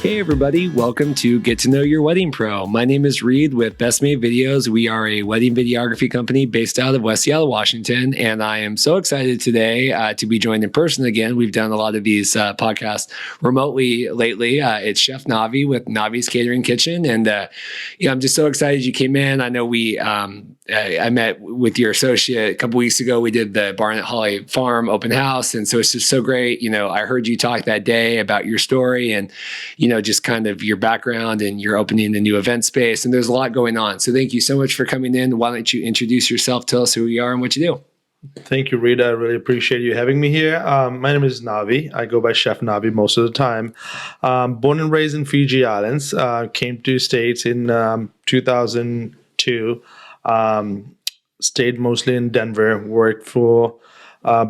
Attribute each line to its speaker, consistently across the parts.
Speaker 1: Hey everybody, welcome to Get to Know Your Wedding Pro. My name is Reed with Best Made Videos. We are a wedding videography company based out of West Seattle, Washington, and I am so excited today to be joined in person again. We've done a lot of these podcasts remotely lately. It's Chef Navi with Navi's Catering Kitchen, and I'm just so excited you came in. I know I met with your associate a couple weeks ago. We did the Barnet Holly Farm open house, and so it's just so great. I heard you talk that day about your story and just kind of your background, and you're opening a new event space, and there's a lot going on. So thank you so much for coming in. Why don't you introduce yourself, tell us who you are and what you do.
Speaker 2: Thank you, Rita. I really appreciate you having me here. My name is Navi. I go by Chef Navi most of the time. Born and raised in Fiji Islands. Came to States in 2002. Stayed mostly in Denver. Worked for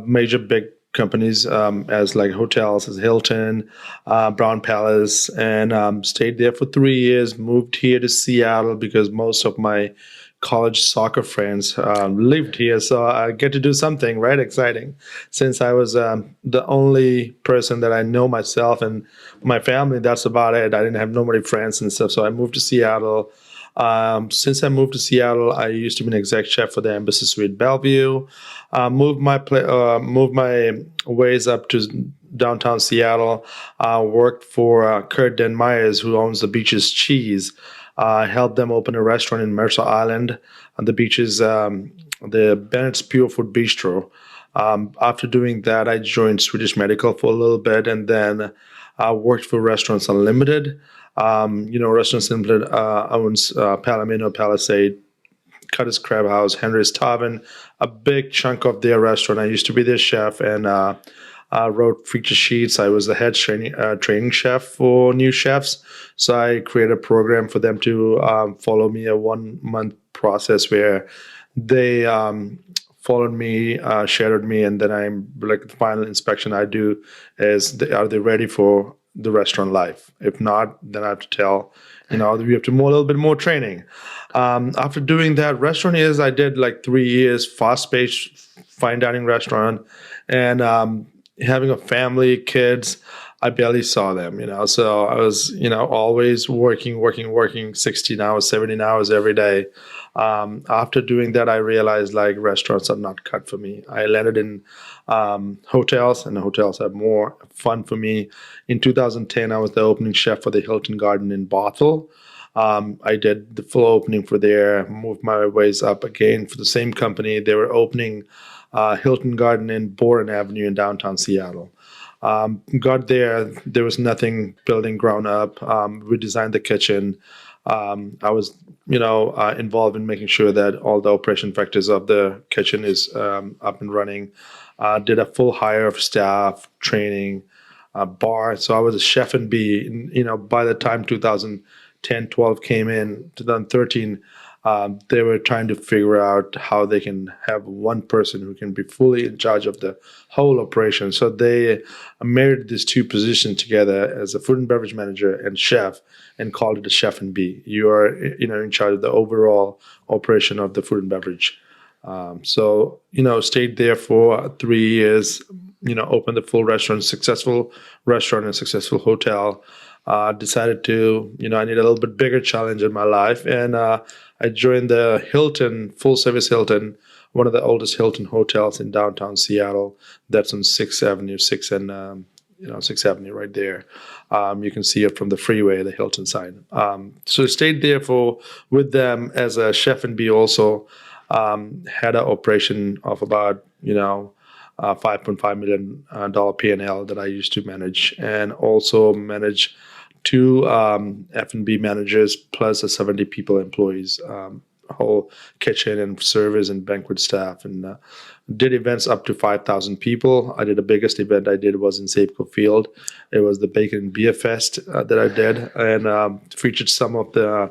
Speaker 2: major big companies as like hotels as Hilton, Brown Palace, and stayed there for 3 years. Moved here to Seattle because most of my college soccer friends lived here, so I get to do something right exciting. Since I was the only person that I know myself and my family, that's about it. I didn't have nobody friends and stuff, so I moved to Seattle. Since I moved to Seattle, I used to be an exec chef for the Embassy Suite Bellevue. Moved my ways up to downtown Seattle. Worked for Kurt Den Myers, who owns the Beaches Cheese. Helped them open a restaurant in Mercer Island on the beaches, the Bennett's Pure Food Bistro. After doing that, I joined Swedish Medical for a little bit, and then I worked for Restaurants Unlimited. Restaurants Unlimited owns Palomino, Palisade, Cutter's Crab House, Henry's Tavern, a big chunk of their restaurant. I used to be their chef, and wrote feature sheets. I was the head training chef for new chefs. So I created a program for them to follow me, a 1-month process where they followed me, shadowed me, and then I'm like the final inspection I do is are they ready for the restaurant life? If not, then I have to tell, we have to a little bit more training. After doing that, restaurant years, I did like 3 years, fast-paced fine dining restaurant, and having a family, kids, I barely saw them, So I was, always working 16 hours, 17 hours every day. After doing that, I realized like restaurants are not cut for me. I landed in hotels, and the hotels have more fun for me. In 2010, I was the opening chef for the Hilton Garden in Bothell. I did the full opening for there, moved my ways up again for the same company. They were opening Hilton Garden in Boren Avenue in downtown Seattle. Got there was nothing building ground up. We designed the kitchen. I was, involved in making sure that all the operation factors of the kitchen is up and running. Did a full hire of staff, training, bar. So I was a chef and B. By the time 2010, 12 came in, 2013, they were trying to figure out how they can have one person who can be fully in charge of the whole operation. So they married these two positions together as a food and beverage manager and chef, and called it a chef and B. You are, in charge of the overall operation of the food and beverage. Stayed there for 3 years. Opened a full restaurant, successful restaurant and successful hotel. Decided to, I need a little bit bigger challenge in my life, and I joined the Hilton, full service Hilton, one of the oldest Hilton hotels in downtown Seattle. That's on 6th Avenue, 6th and 6th Avenue right there. You can see it from the freeway, the Hilton sign. So I stayed there with them as a chef and B also. Had an operation of about, $5.5 million P&L that I used to manage, and also manage 2 F&B managers plus a 70 people employees, whole kitchen and service and banquet staff, and did events up to 5,000 people. I did the biggest event I did was in Safeco Field. It was the Bacon and Beer Fest that I did, and featured some of the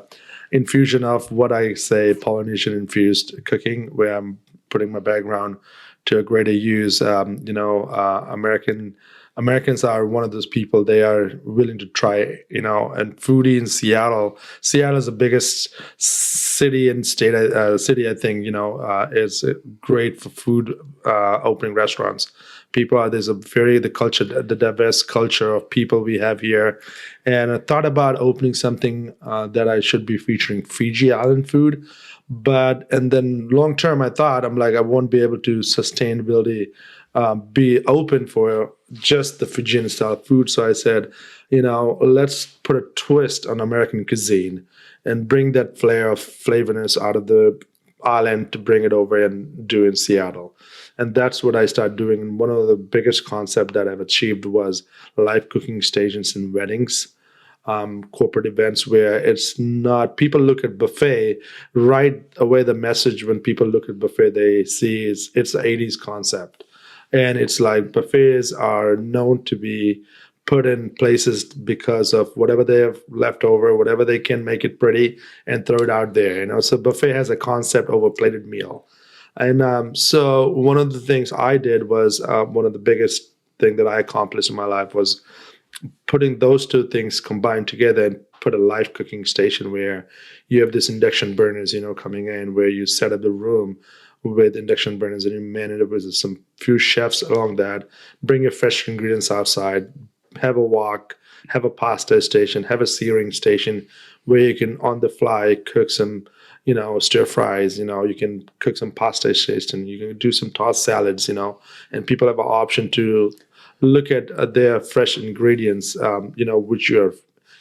Speaker 2: infusion of what I say Polynesian infused cooking, where I'm putting my background to a greater use, American Americans are one of those people. They are willing to try, and foodie in Seattle. Seattle is the biggest city and state, city, I think, is great for food, opening restaurants. There's the culture, the diverse culture of people we have here. And I thought about opening something that I should be featuring Fiji Island food. And then long term, I'm like, I won't be able to sustainability be open for just the Fijian style food. So I said, let's put a twist on American cuisine and bring that flair of flavorness out of the island to bring it over and do in Seattle. And that's what I started doing. And one of the biggest concepts that I've achieved was live cooking stations in weddings, corporate events, where it's not, people look at buffet right away. The message when people look at buffet, they see it's the 80s concept. And it's like buffets are known to be put in places because of whatever they have left over, whatever they can make it pretty and throw it out there. So buffet has a concept over plated meal. And so one of the things I did was one of the biggest thing that I accomplished in my life was putting those two things combined together and put a live cooking station where you have this induction burners, coming in, where you set up the room with induction burners and you manage it with some few chefs along that, bring your fresh ingredients outside, have a wok, have a pasta station, have a searing station where you can on the fly cook some, stir fries, you can cook some pasta station, you can do some tossed salads, and people have an option to look at their fresh ingredients, which you're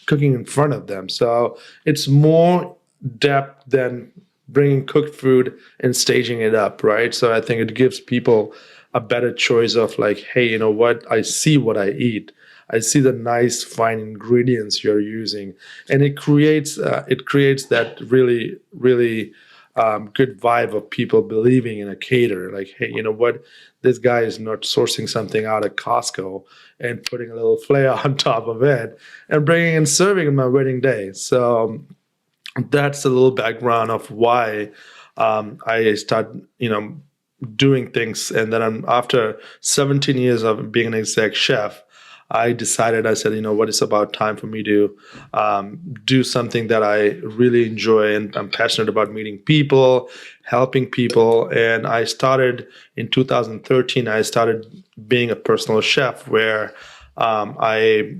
Speaker 2: cooking in front of them. So it's more depth than bringing cooked food and staging it up, right? So I think it gives people a better choice of like, hey, you know what? I see what I eat. I see the nice fine ingredients you're using, and it creates that really really good vibe of people believing in a caterer. Like, hey, you know what? This guy is not sourcing something out of Costco and putting a little flair on top of it and bringing and serving on my wedding day. So that's a little background of why I started, doing things. And then after 17 years of being an exec chef, I said, what, it's about time for me to do something that I really enjoy. And I'm passionate about meeting people, helping people. And I started in 2013, I started being a personal chef where I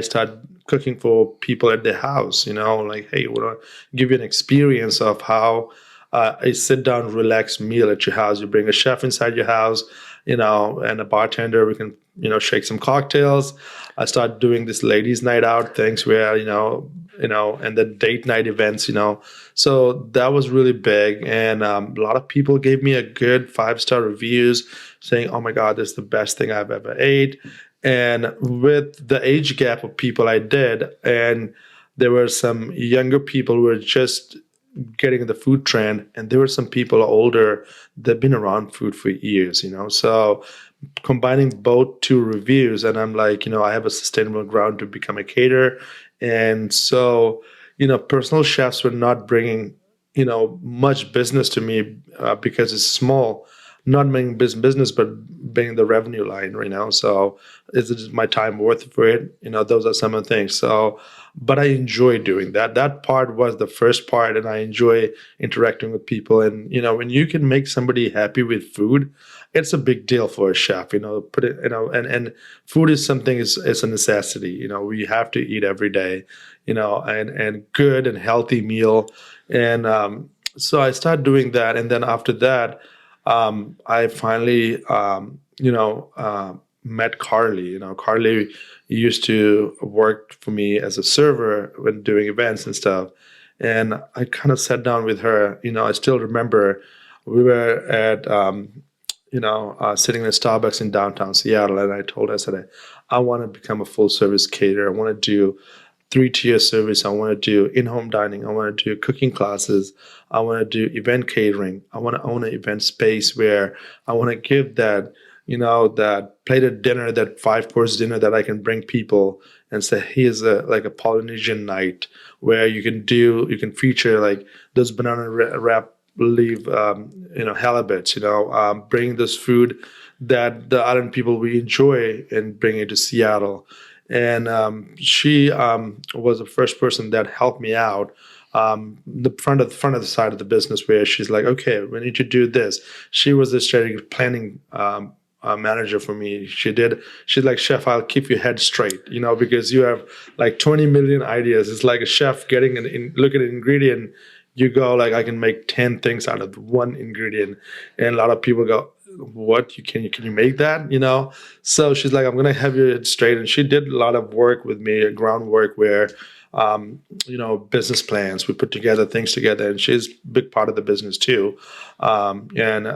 Speaker 2: started cooking for people at their house, like, hey, I want to give you an experience of how a sit down, relaxed meal at your house. You bring a chef inside your house, and a bartender. We can, shake some cocktails. I started doing this ladies' night out things where, and the date night events, So that was really big. And a lot of people gave me a good 5-star reviews saying, oh my God, this is the best thing I've ever ate. And with the age gap of people I did, and there were some younger people who were just getting in the food trend, and there were some people older that've been around food for years, So combining both two reviews, and I'm like, I have a sustainable ground to become a caterer. And so, personal chefs were not bringing, much business to me because it's small. Not making business, but being the revenue line right now. So is my time worth for it? Those are some of the things. So, but I enjoy doing that. That part was the first part, and I enjoy interacting with people. And when you can make somebody happy with food, it's a big deal for a chef. Put it, and food is something is a necessity. We have to eat every day. And good and healthy meal. And so I started doing that, and then after that. I finally, met Carly. Carly used to work for me as a server when doing events and stuff. And I kind of sat down with her. I still remember we were at, sitting in a Starbucks in downtown Seattle. And I told her, I said, I want to become a full service caterer. I want to do 3-tier service. I want to do in-home dining. I want to do cooking classes. I want to do event catering. I want to own an event space where I want to give that, that plated dinner, that 5-course dinner that I can bring people and say, here's like a Polynesian night where you can feature like those banana wrap leave, halibut, bring this food that the island people we enjoy and bring it to Seattle. And she was the first person that helped me out. The front of the side of the business, where she's like, okay, we need to do this. She was the strategic planning manager for me. She's like, chef, I'll keep your head straight, because you have like 20 million ideas. It's like a chef getting look at an ingredient. You go like, I can make 10 things out of one ingredient. And a lot of people go, what, can you make that, So she's like, I'm gonna have your head straight. And she did a lot of work with me, groundwork, where business plans, we put together things together, and she's a big part of the business too. And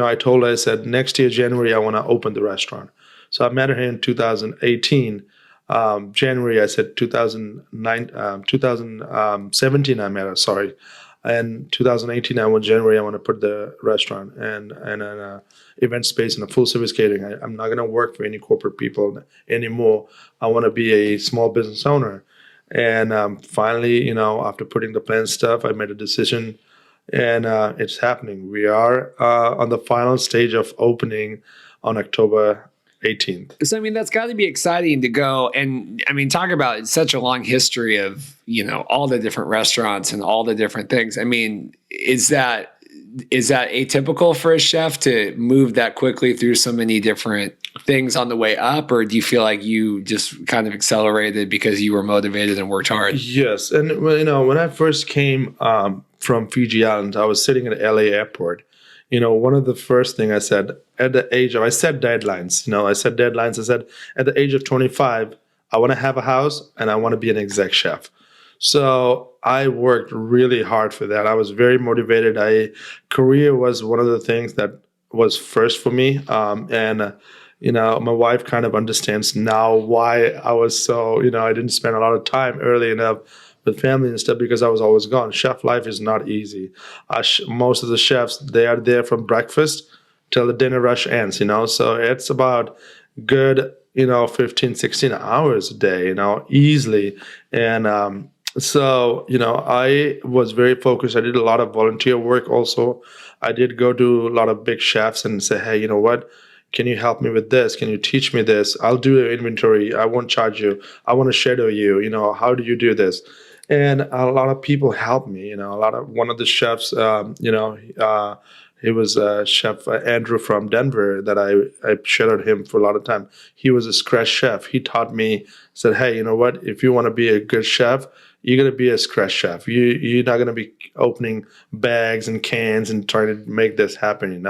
Speaker 2: I told her, I said, next year January I want to open the restaurant. So I met her in 2018. January, I said 2017 I met her, sorry. And 2018, January, I want to put the restaurant and an event space and a full service catering. I'm not going to work for any corporate people anymore. I want to be a small business owner. And finally, after putting the plan stuff, I made a decision, and it's happening. We are on the final stage of opening on October 18th.
Speaker 1: So, I mean, that's got to be exciting to go. And I mean, talk about such a long history of, all the different restaurants and all the different things. I mean, is that atypical for a chef to move that quickly through so many different things on the way up? Or do you feel like you just kind of accelerated because you were motivated and worked hard?
Speaker 2: Yes. And, when I first came from Fiji Islands, I was sitting at the LA airport. One of the first thing I said I set deadlines. I said, at the age of 25, I want to have a house and I want to be an exec chef. So I worked really hard for that. I was very motivated. Career was one of the things that was first for me. And my wife kind of understands now why I was so, I didn't spend a lot of time early enough with family and stuff, because I was always gone. Chef life is not easy. Most of the chefs, they are there from breakfast till the dinner rush ends, so it's about good, 15, 16 hours a day, easily. And I was very focused. I did a lot of volunteer work also. I did go to a lot of big chefs and say, hey, you know what? Can you help me with this? Can you teach me this? I'll do an inventory. I won't charge you. I want to shadow you. How do you do this? And a lot of people helped me. One of the chefs, he was Chef Andrew from Denver that I shadowed him for a lot of time. He was a scratch chef. He taught me, said, hey, you know what? If you want to be a good chef, you're going to be a scratch chef. You're not going to be opening bags and cans and trying to make this happen,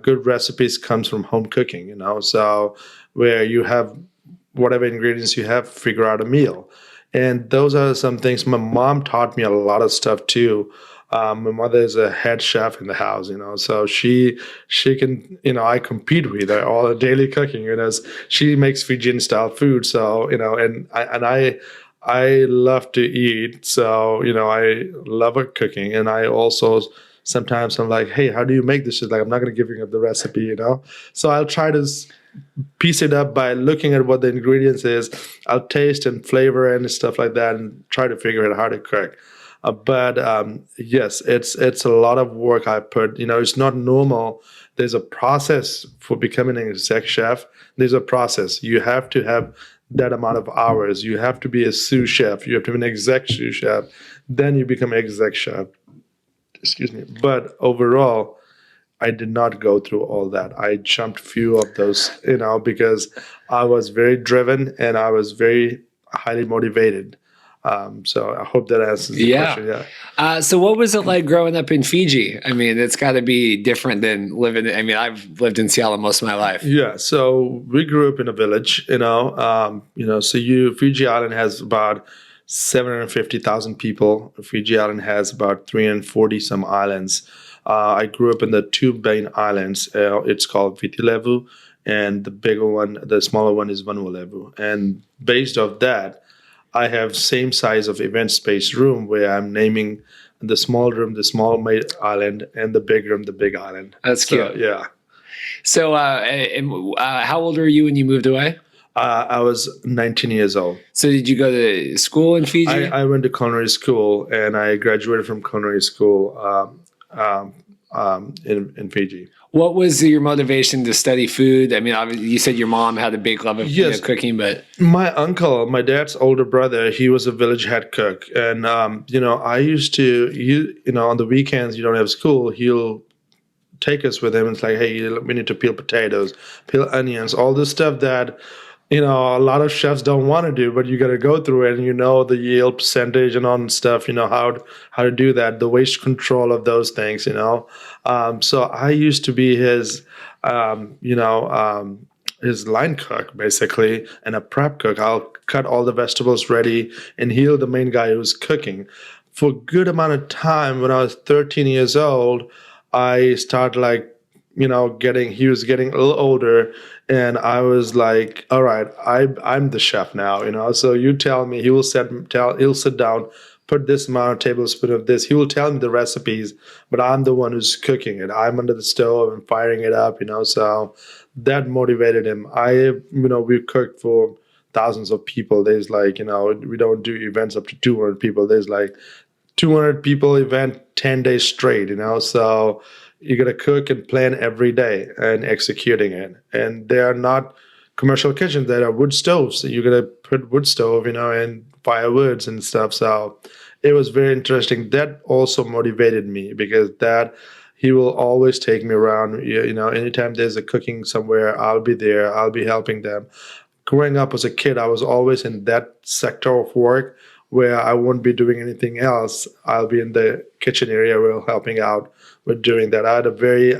Speaker 2: Good recipes comes from home cooking, So where you have whatever ingredients you have, figure out a meal. And those are some things. My mom taught me a lot of stuff too. My mother is a head chef in the house, so she can, I compete with her all the daily cooking, she makes Fijian style food. So, I love to eat. So, I love her cooking. And I also, sometimes I'm like, hey, how do you make this? She's like, I'm not going to give you the recipe, So I'll try to piece it up by looking at what the ingredients is. I'll taste and flavor and stuff like that and try to figure out how to cook. But yes, it's a lot of work I put. It's not normal. There's a process for becoming an exec chef. There's a process. You have to have that amount of hours. You have to be a sous chef. You have to be an exec sous chef. Then you become an exec chef. Excuse me. But overall, I did not go through all that. I jumped few of those, because I was very driven and I was very highly motivated. So I hope that answers the question. Yeah.
Speaker 1: So what was it like growing up in Fiji? I mean, it's got to be different than living. I mean, I've lived in Seattle most of my life.
Speaker 2: Yeah. So we grew up in a village. Fiji Island has about 750,000 people. Fiji Island has about 340 some islands. I grew up in the two main islands. It's called Vitilevu, and the smaller one is Vanuatu. And based off that, I have same size of event space room where I'm naming the small room, the small island, and the big room, the big island.
Speaker 1: That's cute.
Speaker 2: Yeah.
Speaker 1: So, how old were you when you moved away?
Speaker 2: I was 19 years old.
Speaker 1: So did you go to school in Fiji?
Speaker 2: I went to culinary school, and I graduated from culinary school. in Fiji.
Speaker 1: What was your motivation to study food? I mean, obviously, you said your mom had a big love of
Speaker 2: Yes,
Speaker 1: cooking, but
Speaker 2: my uncle, my dad's older brother, he was a village head cook, and I used to, on the weekends you don't have school, he'll take us with him. It's like, hey, we need to peel potatoes, peel onions, all this stuff that a lot of chefs don't want to do, but you got to go through it, and the yield percentage and on stuff. How to do that, the waste control of those things. So I used to be his line cook basically, and a prep cook. I'll cut all the vegetables ready, and he'll the main guy who's cooking. For a good amount of time, when I was 13 years old, I started he was getting a little older, and I was like, all right, I'm the chef now, So you tell me, he'll sit down, put this amount of tablespoon of this. He will tell me the recipes, but I'm the one who's cooking it. I'm under the stove and firing it up, So that motivated him. We cooked for thousands of people. There's we don't do events up to 200 people. There's 200 people event 10 days straight, So you got to cook and plan every day and executing it. And they are not commercial kitchens. They are wood stoves. So you got to put wood stove, and firewoods and stuff. So it was very interesting. That also motivated me, because he will always take me around. Anytime there's a cooking somewhere, I'll be there. I'll be helping them. Growing up as a kid, I was always in that sector of work where I won't be doing anything else. I'll be in the kitchen area where I'm helping out with doing that. I had a very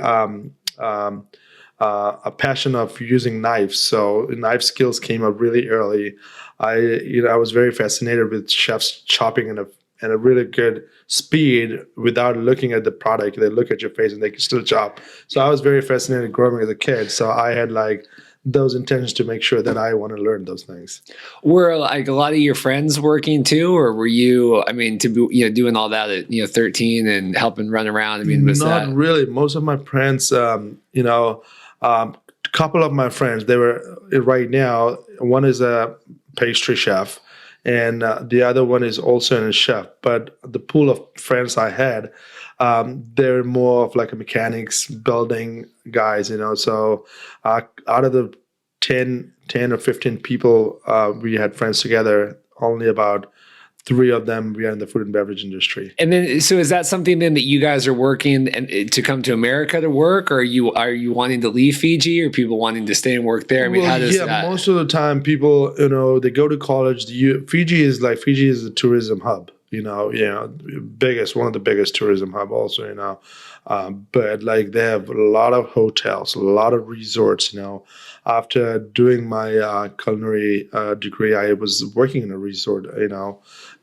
Speaker 2: a passion of using knives, so knife skills came up really early. I was very fascinated with chefs chopping in a really good speed without looking at the product. They look at your face and they can still chop. So I was very fascinated growing as a kid. So I had those intentions to make sure that I want to learn those things.
Speaker 1: were a lot of your friends working too, or were you? I mean, to be doing all that at 13 and helping run around. I mean, was
Speaker 2: Not
Speaker 1: that
Speaker 2: really. Most of my friends, couple of my friends, they were right now. One is a pastry chef, and the other one is also a chef. But the pool of friends I had, they're more of a mechanics, building guys. So out of the 10 or 15 people we had friends together, only about 3 of them we are in the food and beverage industry.
Speaker 1: And then, so is that something then that you guys are working and to come to America to work, or are you wanting to leave Fiji, or people wanting to stay and work there? I mean, how does that?
Speaker 2: Most of the time people, they go to college. Fiji is a tourism hub. One of the biggest tourism hub also. But they have a lot of hotels, a lot of resorts. After doing my culinary degree, I was working in a resort.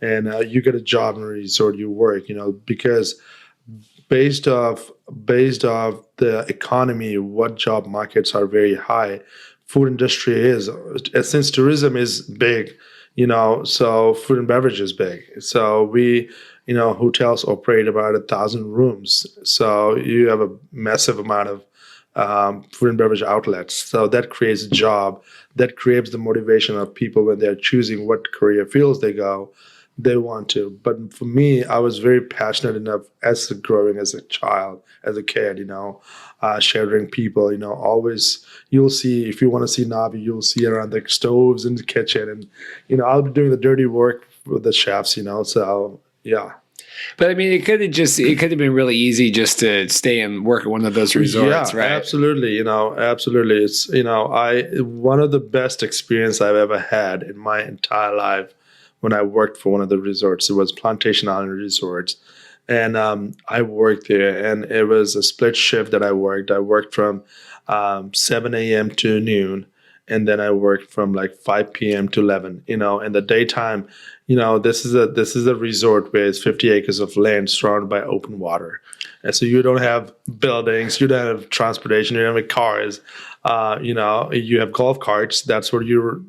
Speaker 2: And you get a job in a resort, you work. Because based off the economy, what job markets are very high, food industry is, since tourism is big, so food and beverage is big. So hotels operate about 1,000 rooms. So you have a massive amount of food and beverage outlets. So that creates a job, that creates the motivation of people when they're choosing what career fields they want to. But for me, I was very passionate enough growing as a child, as a kid, sheltering people, always, you'll see, if you want to see Navi, you'll see around the stoves in the kitchen, and, I'll be doing the dirty work with the chefs, so yeah.
Speaker 1: But I mean, it could have been really easy just to stay and work at one of those resorts, right?
Speaker 2: Absolutely. Absolutely. It's, one of the best experience I've ever had in my entire life when I worked for one of the resorts. It was Plantation Island Resorts. And I worked there, and it was a split shift that I worked. I worked from 7 a.m. to noon, and then I worked from 5 p.m. to 11. In the daytime, this is a resort where it's 50 acres of land surrounded by open water, and so you don't have buildings, you don't have transportation, you don't have cars. You have golf carts. That's where you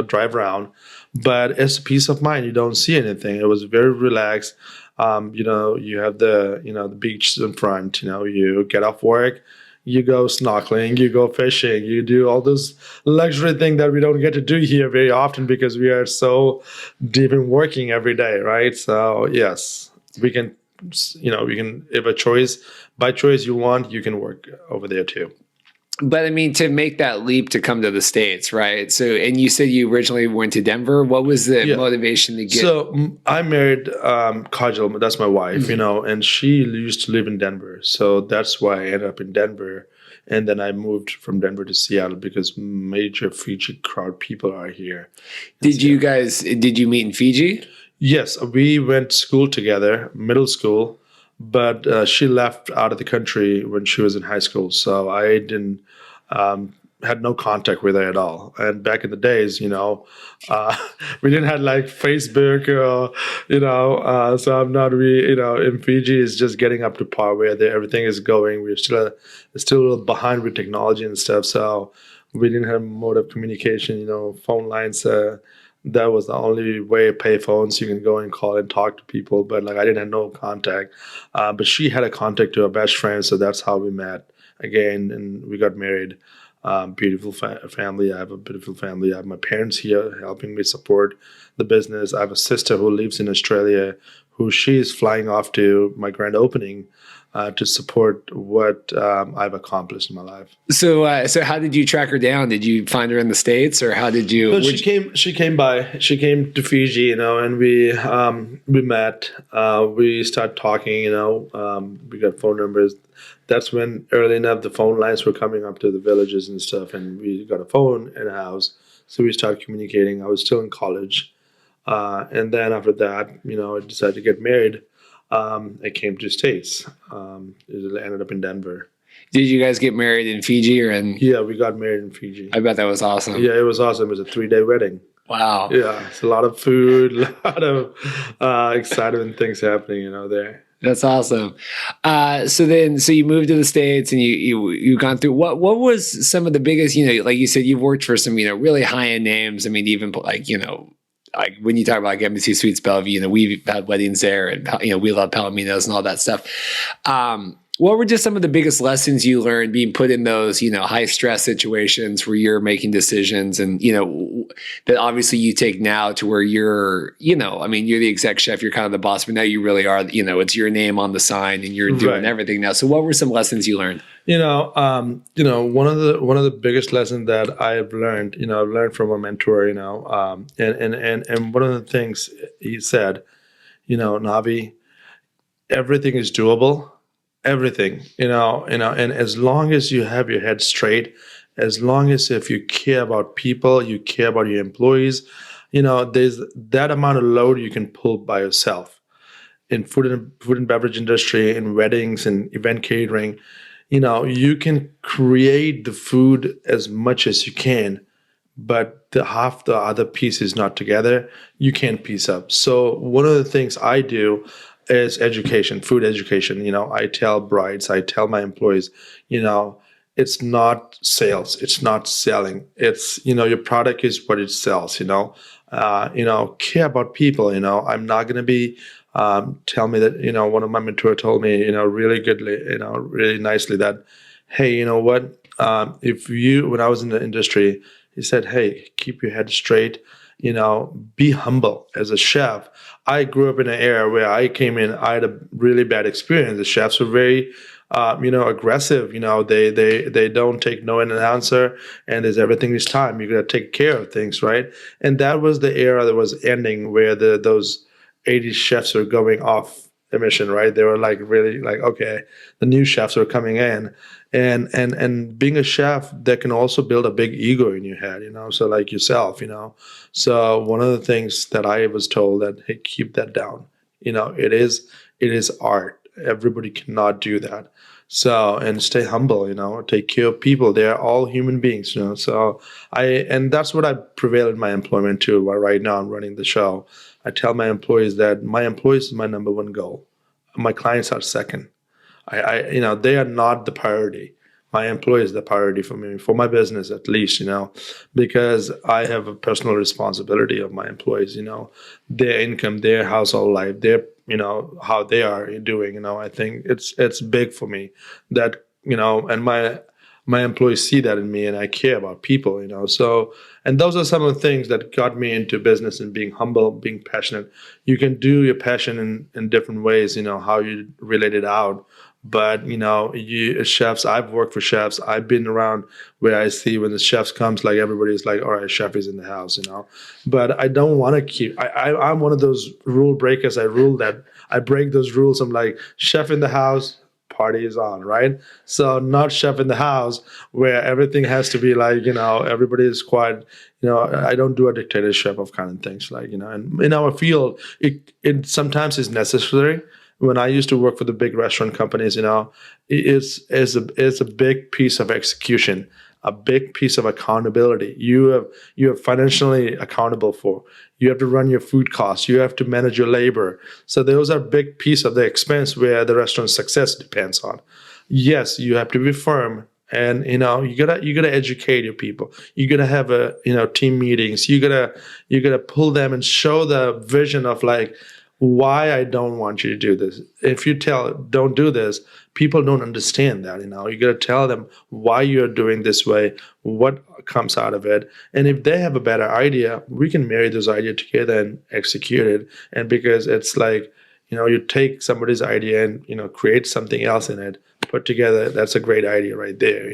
Speaker 2: drive around. But it's a peace of mind. You don't see anything. It was very relaxed. You have the beach in front. You get off work, you go snorkeling, you go fishing, you do all those luxury things that we don't get to do here very often because we are so deep in working every day, right? So yes, we can you can, if a choice, by choice you want, you can work over there too.
Speaker 1: But I mean, to make that leap to come to the States, right? So, and you said you originally went to Denver. What was the motivation to get?
Speaker 2: So I married Kajal, that's my wife, and she used to live in Denver. So that's why I ended up in Denver. And then I moved from Denver to Seattle because major Fiji crowd people are here.
Speaker 1: Did you meet in Fiji?
Speaker 2: Yes, we went to school together, middle school, but she left out of the country when she was in high school. So I didn't had no contact with her at all. And back in the days, we didn't have like Facebook or, so I'm not really, in Fiji is just getting up to par where everything is going. We're still a little behind with technology and stuff. So we didn't have mode of communication, phone lines. That was the only way, pay phones, you can go and call and talk to people. But like I didn't have no contact. But she had a contact to her best friend. So that's how we met again. And we got married. Beautiful family. I have a beautiful family. I have my parents here helping me support the business. I have a sister who lives in Australia, who she's flying off to my grand opening to support what I've accomplished in my life.
Speaker 1: So how did you track her down? Did you find her in the States, or how did you?
Speaker 2: Well, she came by. She came to Fiji, and we met. We started talking. We got phone numbers. That's when early enough the phone lines were coming up to the villages and stuff, and we got a phone in a house, so we started communicating. I was still in college, and then after that, I decided to get married. I came to the States. It ended up in Denver.
Speaker 1: Did you guys get married in Fiji or in?
Speaker 2: Yeah, we got married in Fiji.
Speaker 1: I bet that was awesome.
Speaker 2: Yeah, it was awesome. It was a 3-day wedding.
Speaker 1: Wow.
Speaker 2: Yeah, it's a lot of food, a lot of exciting things happening, there.
Speaker 1: That's awesome. So you moved to the States and you've gone through what was some of the biggest, like you said, you've worked for some, really high end names. I mean, even like, like when you talk about like Embassy Suites Bellevue, we've had weddings there and, we love Palominos and all that stuff. What were just some of the biggest lessons you learned being put in those, high stress situations where you're making decisions and, that obviously you take now to where you're, you're the exec chef, you're kind of the boss, but now you really are, it's your name on the sign and you're doing everything now. So what were some lessons you learned?
Speaker 2: One of the biggest lessons that I've learned, I've learned from a mentor, and one of the things he said, Navi, everything is doable. Everything, and as long as you have your head straight, as long as if you care about people, you care about your employees, there's that amount of load you can pull by yourself. In food and beverage industry, in weddings and event catering, you can create the food as much as you can, but half the other piece is not together. You can't piece up. So one of the things I do is education, food education. I tell brides, I tell my employees, it's not sales, it's not selling. It's, your product is what it sells, care about people, I'm not going to be, tell me that, one of my mentors told me, really goodly, really nicely that, hey, you know what, when I was in the industry, he said, hey, keep your head straight, be humble as a chef. I grew up in an era where I came in, I had a really bad experience. The chefs were very, aggressive. They don't take no in an answer, and there's everything is time. You got to take care of things, right? And that was the era that was ending, where those 80 chefs are going off emission, right? They were like really like, okay, the new chefs are coming in, and being a chef, that can also build a big ego in your head, so like yourself, So one of the things that I was told that, hey, keep that down. It is art. Everybody cannot do that. So, and stay humble, take care of people. They are all human beings, So and that's what I prevail in my employment too. While right now I'm running the show, I tell my employees that my employees is my number one goal. My clients are second. They are not the priority. My employee is the priority for me, for my business at least, because I have a personal responsibility of my employees, their income, their household life, their, how they are doing, I think it's big for me that, and my employees see that in me, and I care about people, So, and those are some of the things that got me into business and being humble, being passionate. You can do your passion in different ways, how you relate it out. But you chefs, I've worked for chefs. I've been around where I see when the chefs comes, like everybody's like, all right, chef is in the house, But I don't want to keep. I'm one of those rule breakers. I break those rules. I'm like, chef in the house, party is on, right? So not chef in the house where everything has to be like, everybody is quiet. I don't do a dictatorship of kind of things, like, and in our field, it sometimes is necessary. When I used to work for the big restaurant companies, it's a big piece of execution, a big piece of accountability. You are financially accountable for. You have to run your food costs. You have to manage your labor. So those are big piece of the expense where the restaurant's success depends on. Yes, you have to be firm, and you gotta educate your people. You gotta have team meetings. You gotta pull them and show the vision of like why I don't want you to do this. If you don't do this, people don't understand that. You got to tell them why you're doing this way, what comes out of it. And if they have a better idea, we can marry those ideas together and execute it. And because it's like, you take somebody's idea and, create something else in it, put together, that's a great idea right there.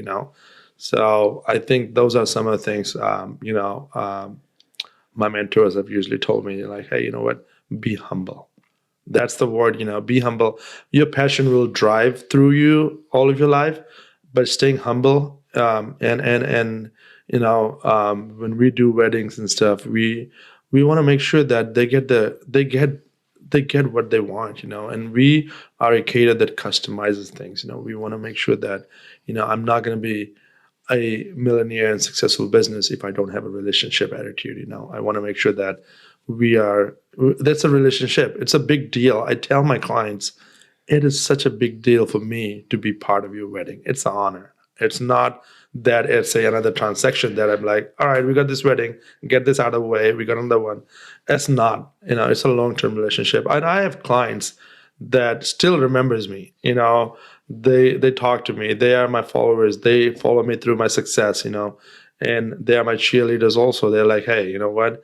Speaker 2: So I think those are some of the things, my mentors have usually told me, like, hey, you know what? Be humble. That's the word, be humble. Your passion will drive through you all of your life, but staying humble, and when we do weddings and stuff, we want to make sure that they get what they want, and we are a caterer that customizes things. We want to make sure that, I'm not going to be a millionaire and successful business if I don't have a relationship attitude. I want to make sure that that's a relationship. It's a big deal. I tell my clients, it is such a big deal for me to be part of your wedding. It's an honor. It's not that it's another transaction that I'm like, all right, we got this wedding, get this out of the way, we got another one. That's not, it's a long-term relationship. And I have clients that still remembers me. They talk to me. They are my followers. They follow me through my success, and they are my cheerleaders also. They're like, hey, you know what?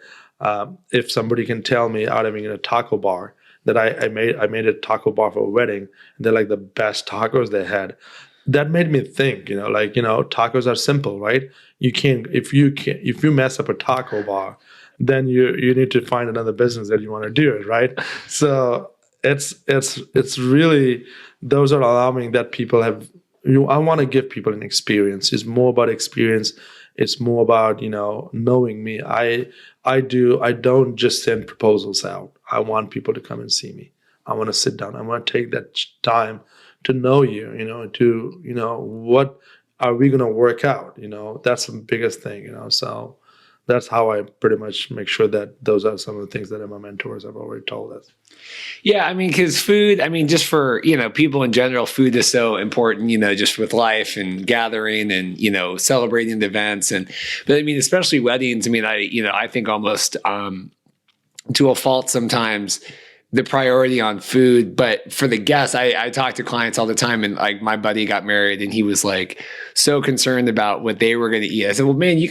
Speaker 2: If somebody can tell me out of being in a taco bar that I made a taco bar for a wedding, and they're like the best tacos they had, that made me think, tacos are simple, right? If you mess up a taco bar, then you need to find another business that you want to do it, right? So it's really, those are alarming that people have. I want to give people an experience. It's more about experience. It's more about knowing me. I don't just send proposals out. I want people to come and see me. I want to sit down. I want to take that time to know you, what are we going to work out? That's the biggest thing, so that's how I pretty much make sure that those are some of the things that my mentors have already told us.
Speaker 1: Yeah, I mean, because food, I mean, just for, people in general, food is so important, just with life and gathering and, celebrating the events. But I mean, especially weddings, I mean, I think almost to a fault sometimes, the priority on food, but for the guests, I talk to clients all the time, and like my buddy got married and he was like so concerned about what they were going to eat. I said, well, man, you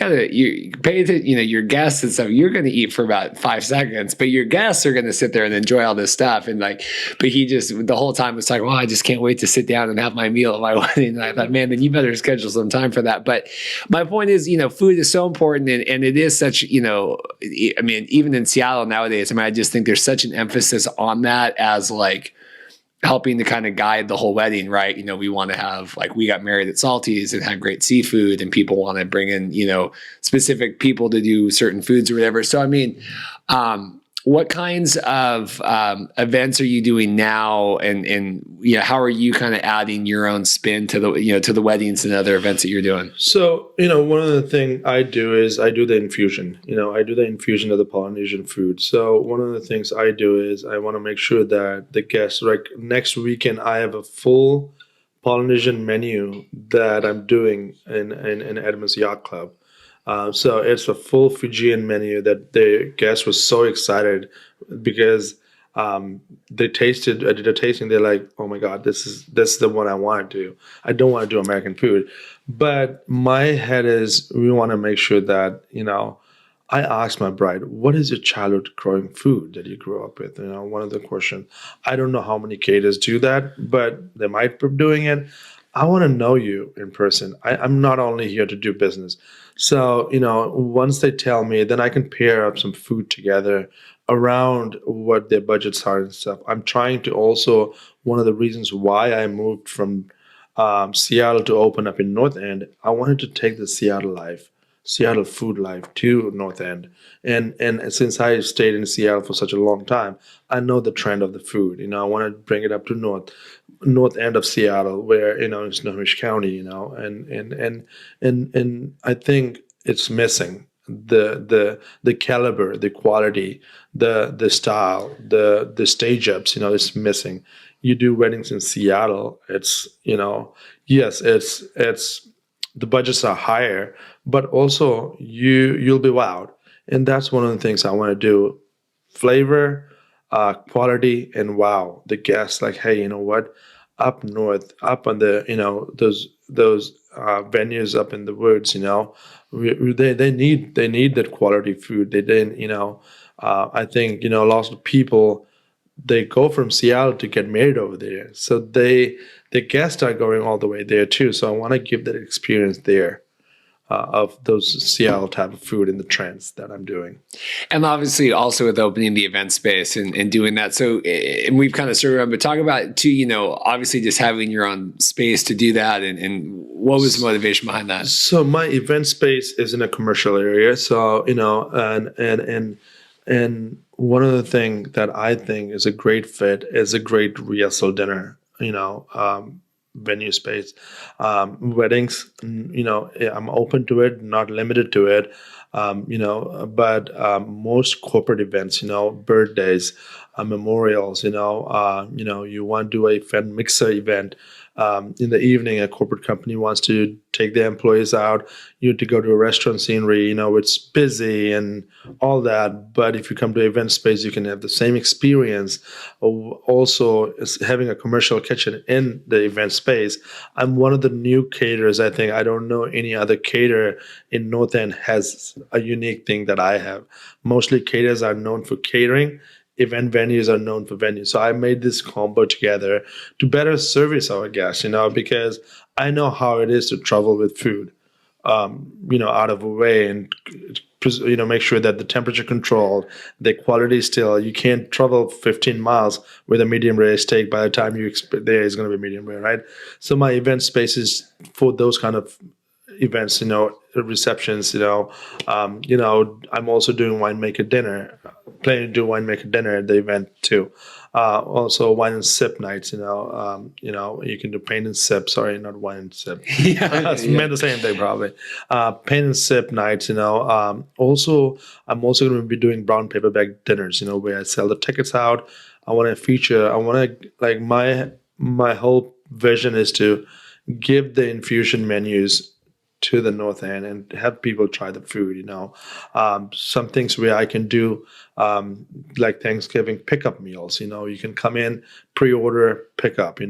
Speaker 1: pay to, your guests and stuff, you're going to eat for about 5 seconds, but your guests are going to sit there and enjoy all this stuff. And like, but he just, the whole time was like, well, I just can't wait to sit down and have my meal at my wedding. And I thought, man, then you better schedule some time for that. But my point is, food is so important, and it is such, I mean, even in Seattle nowadays, I mean, I just think there's such an emphasis on that as like helping to kind of guide the whole wedding, right? We want to have, like, we got married at Salty's and had great seafood, and people want to bring in, specific people to do certain foods or whatever. So, I mean, what kinds of events are you doing now, and how are you kind of adding your own spin to the to the weddings and other events that you're doing?
Speaker 2: So one of the things I do is I do the infusion. I do the infusion of the Polynesian food. So one of the things I do is I want to make sure that the guests, like next weekend, I have a full Polynesian menu that I'm doing in Edmonds Yacht Club. So it's a full Fijian menu that the guest was so excited because They tasted, I did a tasting, they're like, oh my God, this is the one I want to do. I don't want to do American food. But my head is, we want to make sure that, I asked my bride, what is your childhood growing food that you grew up with? One of the questions. I don't know how many caterers do that, but they might be doing it. I want to know you in person. I'm not only here to do business. So, once they tell me, then I can pair up some food together around what their budgets are and stuff. I'm trying to also, one of the reasons why I moved from Seattle to open up in North End, I wanted to take the Seattle food life to North End. And since I stayed in Seattle for such a long time, I know the trend of the food. I want to bring it up to North End of Seattle, where it's Snohomish County. And I think it's missing the caliber, the quality, the style, the stage ups. It's missing. You do weddings in Seattle, it's yes, it's the budgets are higher, but also you'll be wowed, and that's one of the things I want to do: flavor, quality, and wow the guests. Like, hey, you know what? Up north, up on the those venues up in the woods, they need that quality food. They didn't, I think lots of people, they go from Seattle to get married over there. So the guests are going all the way there too. So I want to give that experience there of those Seattle type of food and the trends that I'm doing.
Speaker 1: And obviously also with opening the event space and doing that. So, and we've kind of started around, but talk about too, obviously just having your own space to do that, and what was the motivation behind that?
Speaker 2: So my event space is in a commercial area. So, and one of the things that I think is a great fit is a great rehearsal dinner, venue space. Weddings, I'm open to it, not limited to it. But most corporate events, birthdays, memorials, you want to do a fan mixer event. In the evening, a corporate company wants to take their employees out. You have to go to a restaurant scenery, it's busy and all that. But if you come to event space, you can have the same experience. Also, having a commercial kitchen in the event space. I'm one of the new caterers. I think I don't know any other caterer in North End has a unique thing that I have. Mostly caterers are known for catering. Event venues are known for venues. So I made this combo together to better service our guests, because I know how it is to travel with food, out of a way, and, make sure that the temperature controlled, the quality still. You can't travel 15 miles with a medium rare steak. By the time you expect there is going to be medium rare, right? So my event space is for those kind of events, receptions, I'm also doing winemaker dinner, planning to do winemaker dinner at the event too. Also wine and sip nights, you can do paint and sip, sorry, not wine and sip. It's meant the same thing probably. Paint and sip nights, also, I'm also going to be doing brown paper bag dinners, where I sell the tickets out. I want to like my whole vision is to give the infusion menus to the North End and have people try the food, some things where I can do like Thanksgiving pickup meals, you can come in, pre-order, pick up,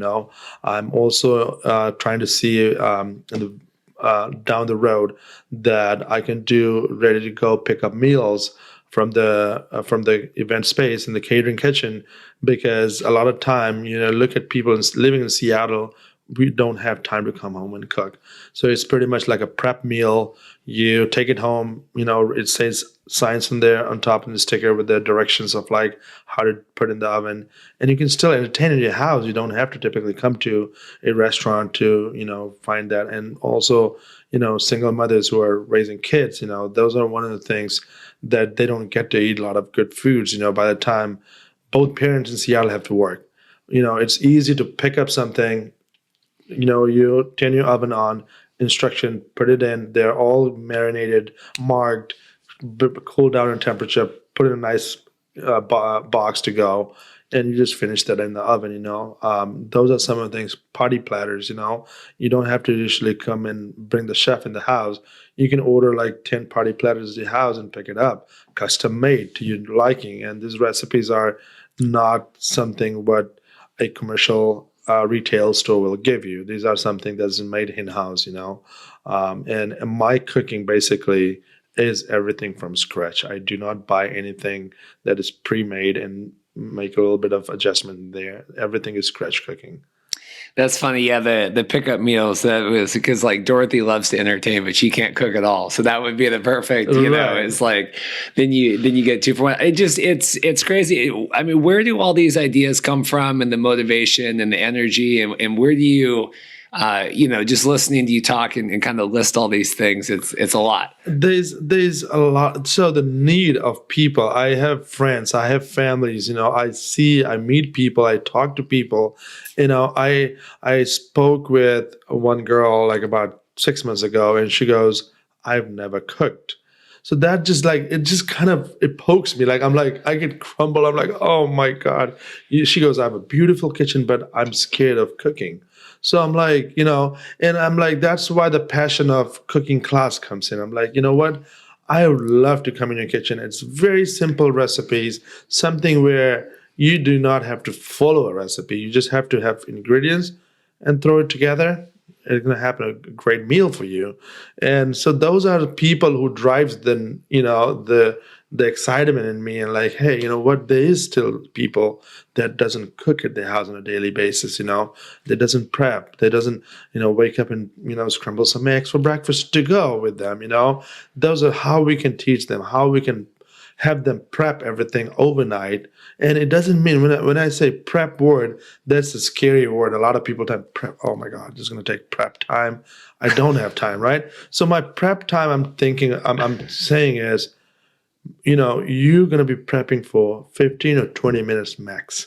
Speaker 2: I'm also trying to see down the road that I can do ready to go pickup meals from the event space in the catering kitchen, because a lot of time, look at people living in Seattle, we don't have time to come home and cook. So it's pretty much like a prep meal. You take it home, it says signs on there on top of the sticker with the directions of like how to put in the oven. And you can still entertain in your house. You don't have to typically come to a restaurant to, find that. And also, single mothers who are raising kids, those are one of the things that they don't get to eat a lot of good foods, by the time both parents in Seattle have to work. It's easy to pick up something, you turn your oven on, instruction, put it in. They're all marinated, marked, cool down in temperature, put in a nice box to go, and you just finish that in the oven, Those are some of the things, party platters, You don't have to usually come and bring the chef in the house. You can order like 10 party platters at your house and pick it up, custom made to your liking. And these recipes are not something what a commercial retail store will give you. These are something that's made in-house, and my cooking basically is everything from scratch. I do not buy anything that is pre-made and make a little bit of adjustment there. Everything is scratch cooking.
Speaker 1: That's funny. Yeah, the pickup meals, that was because like Dorothy loves to entertain, but she can't cook at all. So that would be the perfect,
Speaker 2: Right.
Speaker 1: it's like then you get two for one. It's crazy. I mean, where do all these ideas come from, and the motivation and the energy, and where do you just listening to you talk and kind of list all these things, it's a lot.
Speaker 2: There's a lot. So the need of people. I have friends, I have families, I meet people, I talk to people. I spoke with one girl like about 6 months ago, and she goes, I've never cooked. So that just like it just kind of it pokes me. Like I'm like I get crumble. I'm like, oh my God. She goes, I have a beautiful kitchen, but I'm scared of cooking. So I'm like, and I'm like, that's why the passion of cooking class comes in. I'm like, you know what? I would love to come in your kitchen. It's very simple recipes, something where you do not have to follow a recipe. You just have to have ingredients and throw it together. It's going to happen a great meal for you. And so those are the people who drives the excitement in me, and like, hey, you know what, there is still people that doesn't cook at their house on a daily basis, that doesn't prep, that doesn't wake up and scramble some eggs for breakfast to go with them. Those are how we can teach them, how we can have them prep everything overnight. And it doesn't mean when I say prep word, that's a scary word. A lot of people type prep. Oh my God, this is going to take prep time. I don't have time, right? So my prep time, I'm saying is, you're going to be prepping for 15 or 20 minutes max.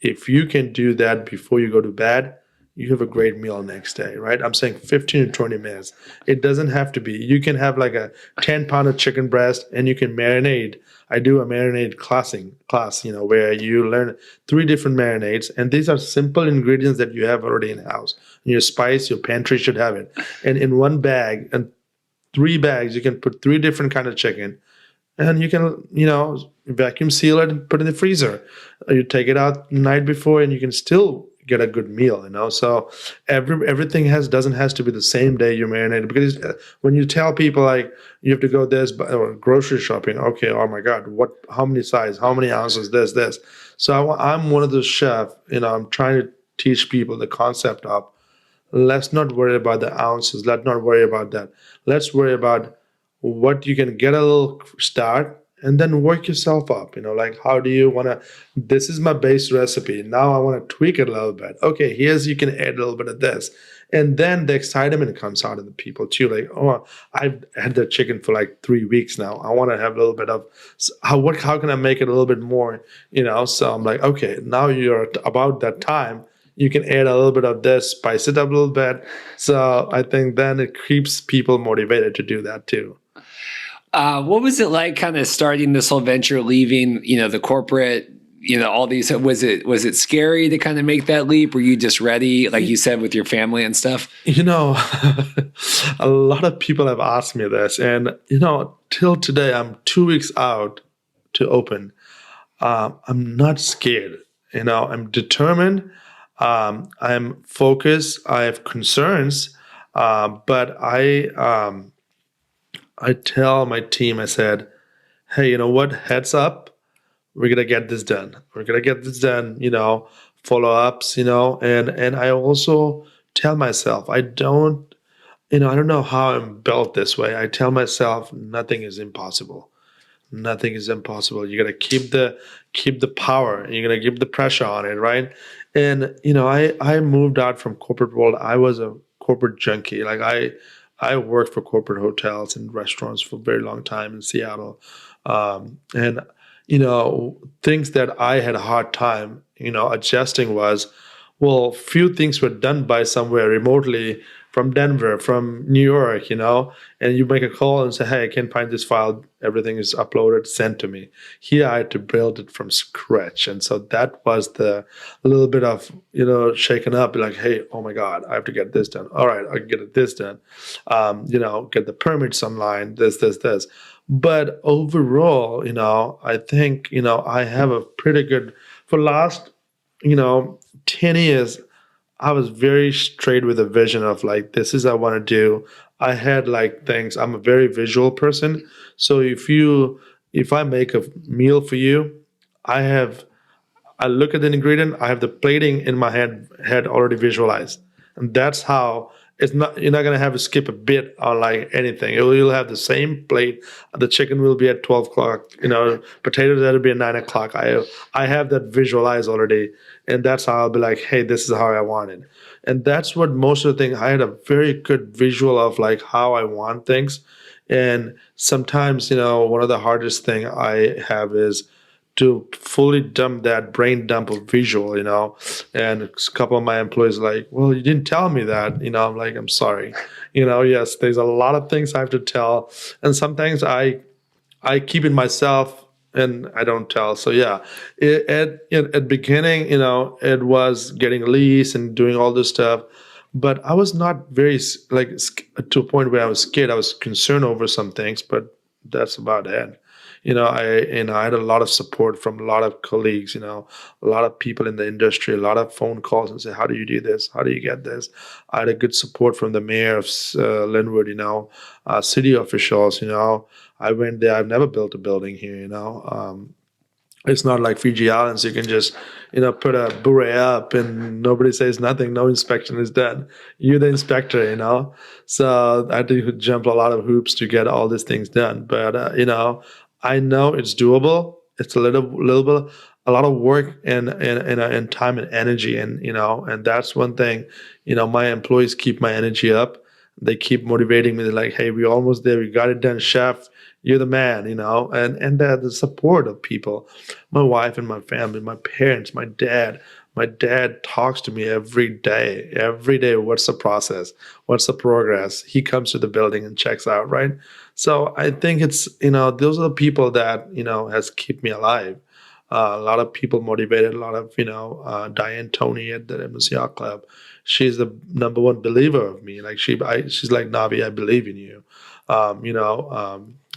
Speaker 2: If you can do that before you go to bed, you have a great meal next day, right? I'm saying 15 to 20 minutes. It doesn't have to be. You can have like a 10 pound of chicken breast and you can marinate. I do a marinade class, where you learn 3 different marinades. And these are simple ingredients that you have already in house. Your spice, your pantry should have it. And in one bag and 3 bags, you can put 3 different kind of chicken, and you can vacuum seal it and put it in the freezer. You take it out the night before and you can still get a good meal. So everything has to be the same day you marinate it, because when you tell people like you have to go this or grocery shopping, okay, oh my God, how many size, how many ounces, this. So I'm one of those chefs, I'm trying to teach people the concept of, let's not worry about the ounces, let's not worry about that, let's worry about what you can get a little start and then work yourself up. Like, how do you want to, this is my base recipe, now I want to tweak it a little bit. Okay, you can add a little bit of this, and then the excitement comes out of the people too. Like, oh, I've had the chicken for like 3 weeks now, I want to have a little bit of how can I make it a little bit more. So I'm like, okay, now you're about that time, you can add a little bit of this, spice it up a little bit. So I think then it keeps people motivated to do that too.
Speaker 1: What was it like kind of starting this whole venture, leaving, the corporate, all these, was it scary to kind of make that leap? Were you just ready, like you said, with your family and stuff?
Speaker 2: A lot of people have asked me this, and, till today, I'm 2 weeks out to open. I'm not scared. I'm determined. I'm focused. I have concerns. But I tell my team, I said, hey, you know what? Heads up. We're going to get this done. We're going to get this done, follow ups, and I also tell myself, I don't know how I'm built this way. I tell myself nothing is impossible. Nothing is impossible. You got to keep the power. And you're going to keep the pressure on it, right? And I moved out from corporate world. I was a corporate junkie. Like I worked for corporate hotels and restaurants for a very long time in Seattle, and things that I had a hard time adjusting was, well, few things were done by somewhere remotely from Denver, from New York, and you make a call and say, hey, I can't find this file. Everything is uploaded, sent to me. Here I had to build it from scratch. And so that was the little bit of, shaken up, like, hey, oh my God, I have to get this done. All right, I can get this done. Get the permits online, this. But overall, I think, I have a pretty good for last 10 years, I was very straight with a vision of like, this is I want to do. I had like things. I'm a very visual person. So if I make a meal for you, I have I look at the ingredient, I have the plating in my head already visualized. And that's how it's not you're not gonna have to skip a bit on like anything. You'll have the same plate. The chicken will be at 12 o'clock, potatoes that'll be at 9 o'clock. I have that visualized already. And that's how I'll be like, hey, this is how I want it. And that's what most of the thing I had a very good visual of like how I want things. And sometimes, one of the hardest thing I have is to fully dump that brain dump of visual, and a couple of my employees are like, well, you didn't tell me that, I'm like, I'm sorry, yes, there's a lot of things I have to tell, and sometimes I keep it myself and I don't tell. So yeah, at beginning, it was getting lease and doing all this stuff, but I was not very to a point where I was scared. I was concerned over some things, but that's about it. I had a lot of support from a lot of colleagues, a lot of people in the industry, a lot of phone calls and say, how do you do this? How do you get this? I had a good support from the mayor of Linwood, city officials, I went there. I've never built a building here, it's not like Fiji Islands. You can just, put a beret up and nobody says nothing. No inspection is done. You're the inspector, So I had to jump a lot of hoops to get all these things done. But, I know it's doable. It's little bit, a lot of work and time and energy. And that's one thing, my employees keep my energy up. They keep motivating me. They're like, hey, we're almost there. We got it done, chef. You're the man, and the support of people, my wife and my family, my parents, my dad. My dad talks to me every day. Every day, what's the process? What's the progress? He comes to the building and checks out, right? So I think it's those are the people that has kept me alive. A lot of people motivated. A lot of Diane Tony at the MSCR Club. She's the number one believer of me. Like she's like, Navi, I believe in you.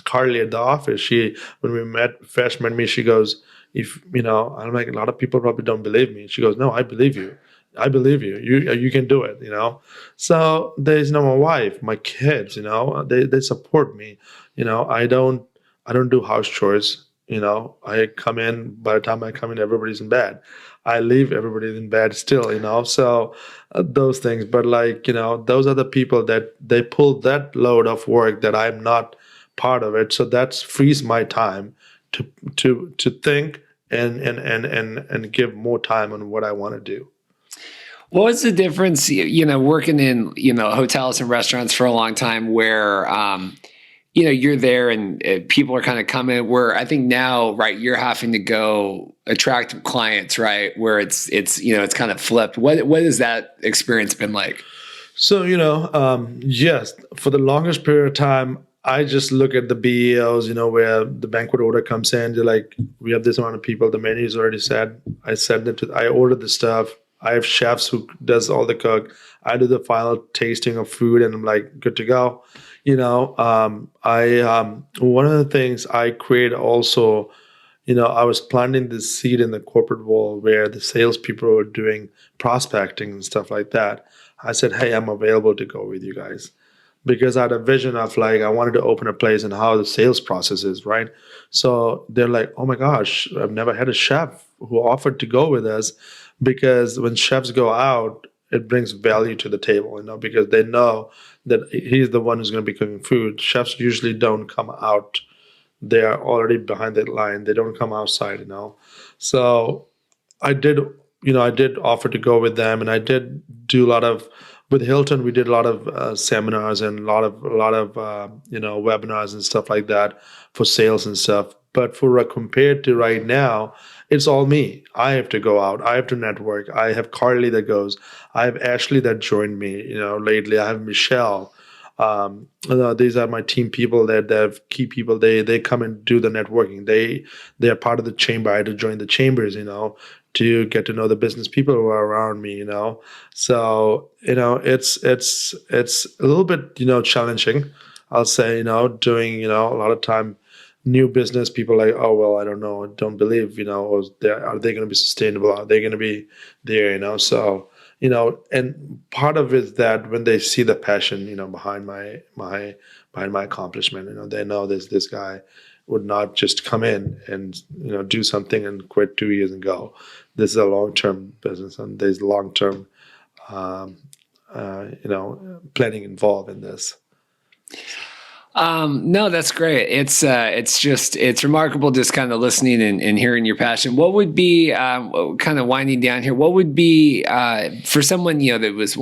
Speaker 2: Carly at the office, when we first met me, she goes, if I'm like, a lot of people probably don't believe me. She goes, no, I believe you. I believe you. You can do it. So there's my wife, my kids. They support me. I don't do house chores. I come in. By the time I come in, everybody's in bed. I leave, everybody's in bed still. So those things. But those are the people that they pull that load of work that I'm not part of it. So that frees my time to think and give more time on what I want to do.
Speaker 1: What was the difference, working in, hotels and restaurants for a long time where, you're there and people are kind of coming where I think now, right, you're having to go attract clients, right? Where it's kind of flipped. What has that experience been like?
Speaker 2: So, yes, for the longest period of time, I just look at the BEOs, where the banquet order comes in. They're like, we have this amount of people. The menu is already set. I ordered the stuff. I have chefs who does all the cook. I do the final tasting of food, and I'm like, good to go. One of the things I create also, I was planting this seed in the corporate world where the salespeople were doing prospecting and stuff like that. I said, hey, I'm available to go with you guys because I had a vision of like, I wanted to open a place and how the sales process is, right? So they're like, oh my gosh, I've never had a chef who offered to go with us because when chefs go out, it brings value to the table, because they know that he's the one who's going to be cooking food. Chefs usually don't come out. They are already behind that line. They don't come outside, So I did, I did offer to go with them, and I did do a lot of with Hilton. We did a lot of seminars and a lot of webinars and stuff like that for sales and stuff. But compared to right now, it's all me. I have to go out. I have to network. I have Carly that goes. I have Ashley that joined me. Lately I have Michelle. These are my team people that have key people. They come and do the networking. They are part of the chamber. I had to join the chambers, to get to know the business people who are around me, So, it's a little bit, challenging. I'll say, doing, a lot of time new business, people are like, oh, well, I don't know, I don't believe, or are they going to be sustainable? Are they going to be there, So, and part of it is that when they see the passion, behind behind my accomplishment, they know this guy would not just come in and, do something and quit 2 years and go. This is a long-term business, and there's long-term, planning involved in this.
Speaker 1: No, that's great. It's remarkable just kind of listening and hearing your passion. What would be, kind of winding down here, what would be, for someone, that was,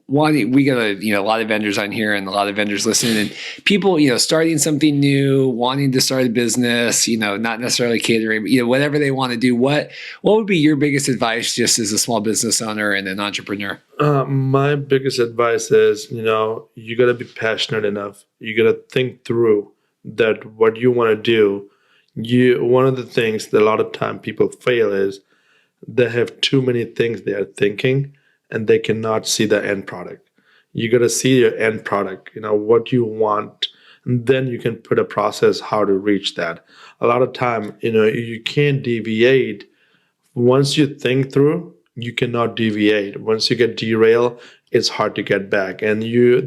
Speaker 1: wanting, we got a lot of vendors on here and a lot of vendors listening, and people, starting something new, wanting to start a business, not necessarily catering, but, whatever they want to do. What would be your biggest advice just as a small business owner and an entrepreneur?
Speaker 2: My biggest advice is, you got to be passionate enough. You got to think through that what you want to do. One of the things that a lot of time people fail is they have too many things they are thinking and they cannot see the end product. You got to see your end product, what you want, and then you can put a process how to reach that. A lot of time, you can't deviate. Once you think through, you cannot deviate. Once you get derailed, it's hard to get back, and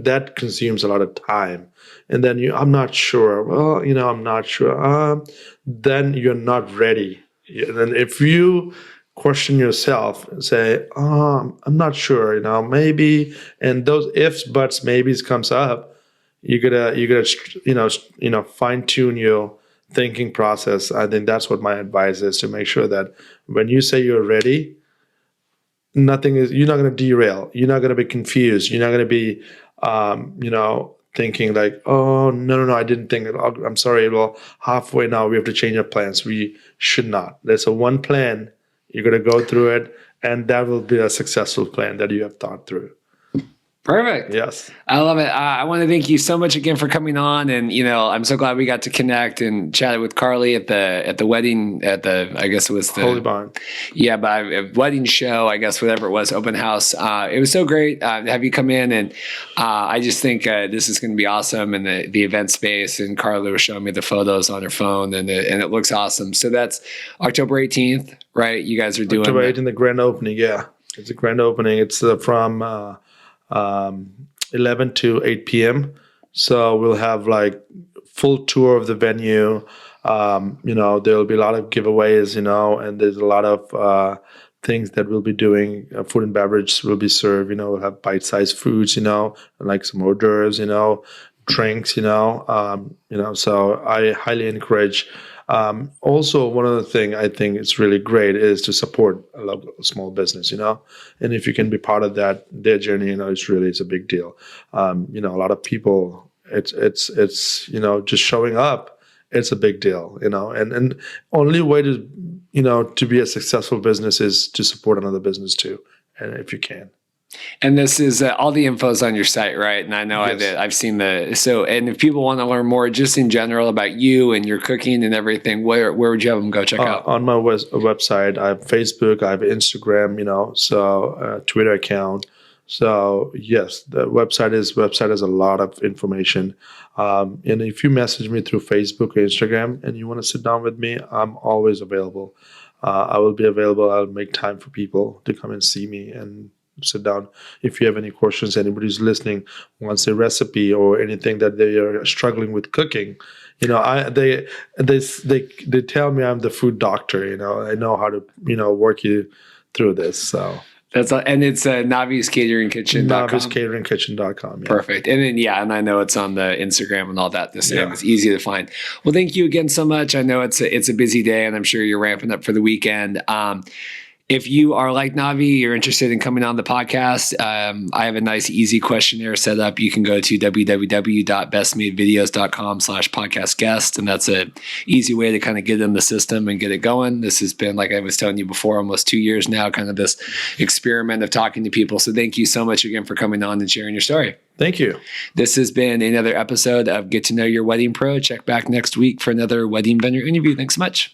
Speaker 2: that consumes a lot of time. And then I'm not sure. Well, I'm not sure. Then you're not ready. And then if you question yourself and say, I'm not sure, maybe, and those ifs, buts, maybes comes up, you gotta fine tune your thinking process. I think that's what my advice is, to make sure that when you say you're ready, you're not going to derail. You're not going to be confused. You're not going to be, thinking like, oh, no, I didn't think it. I'm sorry. Well, halfway now we have to change our plans. We should not. There's a one plan. You're going to go through it, and that will be a successful plan that you have thought through.
Speaker 1: Perfect.
Speaker 2: Yes.
Speaker 1: I love it. I want to thank you so much again for coming on. And, I'm so glad we got to connect and chatted with Carly at the wedding, I guess it was the
Speaker 2: Holy Barn.
Speaker 1: Yeah, but a wedding show, I guess, whatever it was, open house. It was so great to have you come in. And I just think this is going to be awesome. And the event space, and Carly was showing me the photos on her phone, and it looks awesome. So that's October 18th, right? You guys are doing
Speaker 2: October 18th, the grand opening. Yeah. It's a grand opening. It's from 11 to 8 p.m. So we'll have like full tour of the venue. There'll be a lot of giveaways, and there's a lot of things that we'll be doing. Food and beverage will be served. We'll have bite-sized foods, like some hors d'oeuvres, drinks, So I highly encourage. Also, one other thing I think is really great is to support a local small business, and if you can be part of their journey, it's a big deal. A lot of people, it's just showing up, it's a big deal, and only way to be a successful business is to support another business too, and if you can.
Speaker 1: And this is all the info's on your site, right? And I know
Speaker 2: Yes.
Speaker 1: I've seen and if people want to learn more just in general about you and your cooking and everything, where would you have them go check out?
Speaker 2: On my website, I have Facebook, I have Instagram, Twitter account. So yes, the website has a lot of information. And if you message me through Facebook or Instagram and you want to sit down with me, I'm always available. I will be available. I'll make time for people to come and see me and sit down. If you have any questions, anybody who's listening wants a recipe or anything that they are struggling with cooking, they tell me I'm the food doctor. I know how to work you through this. So
Speaker 1: And it's Navi's Catering Kitchen.
Speaker 2: Navi's Catering Kitchen.com. Yeah.
Speaker 1: Perfect. And then, and I know it's on the Instagram and all that the same.
Speaker 2: Yeah.
Speaker 1: It's easy to find. Well, thank you again so much. I know it's a busy day, and I'm sure you're ramping up for the weekend. If you are like Navi, you're interested in coming on the podcast, I have a nice, easy questionnaire set up. You can go to www.bestmadevideos.com/podcast guest. And that's an easy way to kind of get in the system and get it going. This has been, like I was telling you before, almost 2 years now, kind of this experiment of talking to people. So thank you so much again for coming on and sharing your story.
Speaker 2: Thank you.
Speaker 1: This has been another episode of Get to Know Your Wedding Pro. Check back next week for another wedding vendor interview. Thanks so much.